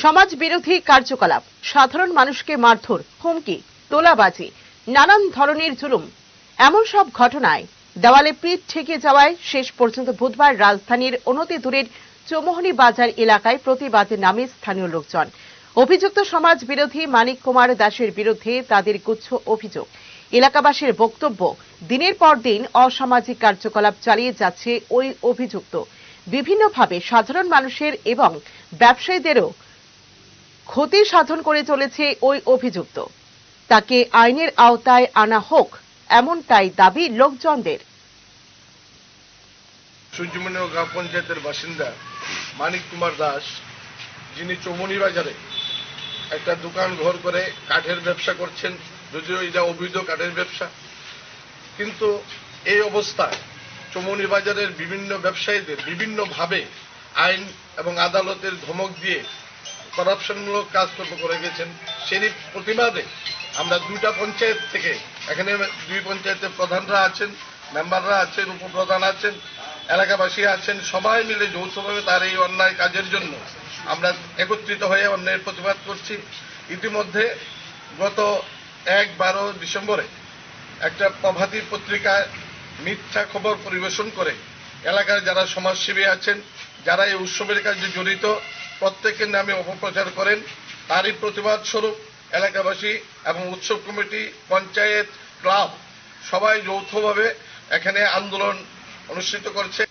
সমাজ বিরোধী কার্যকলাপ, সাধারণ মানুষকে মারধর, হুমকি, তোলাবাজি, নানান ধরনের জুলুম, এমন সব ঘটনায় দেওয়ালে পিঠ ঠেকে যাওয়ায় শেষ পর্যন্ত বুধবার রাজধানীর অনতি দূরের চৌমুহনী বাজার এলাকায় প্রতিবাদে নামে স্থানীয় লোকজন। অভিযুক্ত সমাজ বিরোধী মানিক কুমার দাসের বিরুদ্ধে তাদের গুচ্ছ অভিযোগ। এলাকাবাসীর বক্তব্য, দিনের পর দিন অসামাজিক কার্যকলাপ চালিয়ে যাচ্ছে ওই অভিযুক্ত। বিভিন্নভাবে সাধারণ মানুষের এবং ব্যবসায়ীদেরও ক্ষতি সাধন করে চলেছে ওই অভিযুক্ত। তাকে আইনের আওতায় আনা হোক, এমনটাই দাবি লোকজনদের। সূর্যমণি গ্রাম পঞ্চায়েতের বাসিন্দা মানিক কুমার দাস, যিনি চৌমুহনী বাজারে একটা দোকান ঘর করে কাঠের ব্যবসা করছেন, যদিও এটা অবৈধ কাঠের ব্যবসা, কিন্তু এই অবস্থায় চৌমুহনী বাজারের বিভিন্ন ব্যবসায়ীদের বিভিন্নভাবে আইন এবং আদালতের ধমক দিয়ে করাপশনমূলক কাজকর্ম করে গেছেন। সেই প্রতিবাদে আমরা দুইটা পঞ্চায়েত থেকে, এখানে দুই পঞ্চায়েতের প্রধানরা আছেন, মেম্বাররা আছেন, উপপ্রধান আছেন, এলাকাবাসী আছেন, সবাই মিলে যৌথভাবে তার এই অন্যায় কাজের জন্য আমরা একত্রিত হয়ে অন্যায়ের প্রতিবাদ করছি। ইতিমধ্যে গত ১-১২ ডিসেম্বরে একটা প্রভাতী পত্রিকায় মিথ্যা খবর পরিবেশন করে এলাকার যারা সমাজসেবী আছেন, যারা এই উৎসবের কাজে জড়িত, প্রত্যেকের নামে অপপ্রচার করেন। তারই প্রতিবাদ স্বরূপ এলাকাবাসী এবং উৎসব কমিটি, পঞ্চায়েত, ক্লাব সবাই যৌথভাবে এখানে আন্দোলন অনুষ্ঠিত করছে